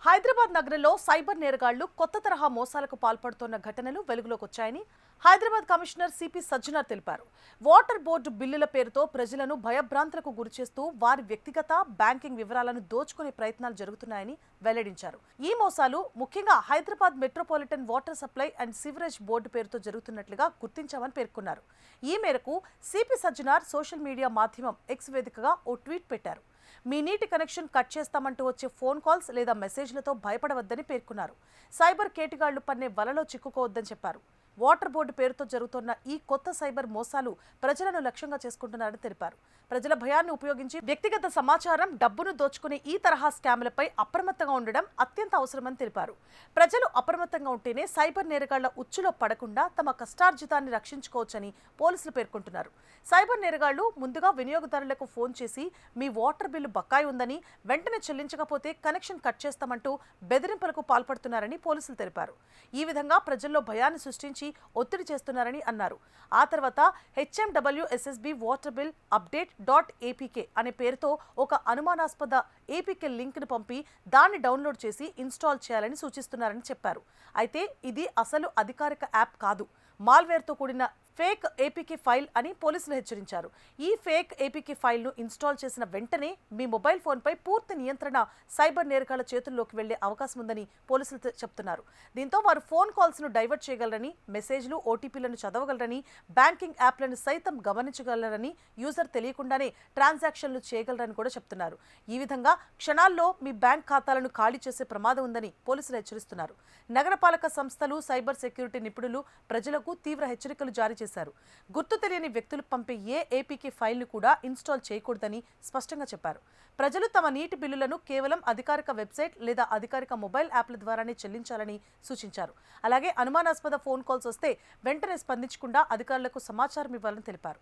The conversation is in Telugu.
హైదరాబాద్ నగరంలో సైబర్ నేరగాళ్లు కొత్త తరహా మోసాలకు పాల్పడుతున్న ఘటనలు వెలుగులోకి వచ్చాయని హైదరాబాద్ కమిషనర్ సిపి సజ్జనార్ తెలిపారు. వాటర్ బోర్డు బిల్లుల పేరుతో ప్రజలను భయభ్రాంతులకు గురిచేస్తూ వారి వ్యక్తిగత బ్యాంకింగ్ వివరాలను దోచుకునే ప్రయత్నాలు జరుగుతున్నాయని వెల్లడించారు. ఈ మోసాలు ముఖ్యంగా Hyderabad metropolitan water supply and sewerage board పేరుతో జరుగుతున్నట్లుగా గుర్తించామని పేర్కొన్నారు. ఈ మేరకు సిపి సజ్జనార్ సోషల్ మీడియా మాధ్యమం ఎక్స్ వేదికగా ఓ ట్వీట్ పెట్టారు. మీ నీటి కనెక్షన్ కట్ చేస్తామంటూ వచ్చే ఫోన్ కాల్స్ లేదా మెసేజ్లతో భయపడవద్దని పేర్కొన్నారు. సైబర్ కేటుగాళ్లు పన్నే వలలో చిక్కుకోవద్దని చెప్పారు. వాటర్ బోర్డు పేరుతో జరుగుతున్న ఈ కొత్త సైబర్ మోసాలు ప్రజలను లక్ష్యంగా చేసుకుంటున్నారని తెలిపారు. ప్రజల భయాన్ని ఉపయోగించి వ్యక్తిగత సమాచారం, డబ్బును దోచుకునే ఈ తరహా స్కామ్లపై అప్రమత్తంగా ఉండడం అత్యంత అవసరమని తెలిపారు. ప్రజలు అప్రమత్తంగా ఉంటేనే సైబర్ నేరగాళ్ల ఉచ్చులో పడకుండా తమ కష్టార్జితాన్ని రక్షించుకోవచ్చని పోలీసులు పేర్కొంటున్నారు. సైబర్ నేరగాళ్లు ముందుగా వినియోగదారులకు ఫోన్ చేసి మీ వాటర్ బిల్లు బకాయి ఉందని, వెంటనే చెల్లించకపోతే కనెక్షన్ కట్ చేస్తామంటూ బెదిరింపులకు పాల్పడుతున్నారని పోలీసులు తెలిపారు. ఈ విధంగా ప్రజల్లో భయాన్ని సృష్టించి ఒత్తిడి చేస్తున్నారని అన్నారు. ఆ తర్వాత HMWSSB వాటర్ బిల్ update.apk అనే పేరుతో ఒక అనుమానాస్పద ఏపీకే లింక్ ను పంపి దాన్ని డౌన్లోడ్ చేసి ఇన్స్టాల్ చేయాలని సూచిస్తున్నారని చెప్పారు. అయితే ఇది అసలు అధికారిక యాప్ కాదు, మాల్వేర్తో కూడిన ఫేక్ ఏపీకే ఫైల్ అని పోలీసులు హెచ్చరించారు. ఈ ఫేక్ ఏపీకే ఫైల్ను ఇన్స్టాల్ చేసిన వెంటనే మీ మొబైల్ ఫోన్పై పూర్తి నియంత్రణ సైబర్ నేరగాళ్ల చేతుల్లోకి వెళ్లే అవకాశం ఉందని పోలీసులు చెప్తున్నారు. దీంతో వారు ఫోన్ కాల్స్ను డైవర్ట్ చేయగలరని, మెసేజ్లు, ఓటీపీలను చదవగలరని, బ్యాంకింగ్ యాప్లను సైతం గమనించగలరని, యూజర్ తెలియకుండానే ట్రాన్సాక్షన్లు చేయగలరని కూడా చెప్తున్నారు. ఈ విధంగా క్షణాల్లో మీ బ్యాంక్ ఖాతాలను ఖాళీ చేసే ప్రమాదం ఉందని పోలీసులు హెచ్చరిస్తున్నారు. నగరపాలక సంస్థలు, సైబర్ సెక్యూరిటీ నిపుణులు ప్రజలకు తీవ్ర హెచ్చరికలు జారీ చేశారు. గుర్తు తెలియని వ్యక్తులు పంపే ఏ ఏపీకే ఫైల్ను కూడా ఇన్స్టాల్ చేయకూడదని స్పష్టంగా చెప్పారు. ప్రజలు తమ నీటి బిల్లులను కేవలం అధికారిక వెబ్సైట్ లేదా అధికారిక మొబైల్ యాప్ల ద్వారానే చెల్లించాలని సూచించారు. అలాగే అనుమానాస్పద ఫోన్ కాల్స్ వస్తే వెంటనే స్పందించకుండా అధికారులకు సమాచారం ఇవ్వాలని తెలిపారు.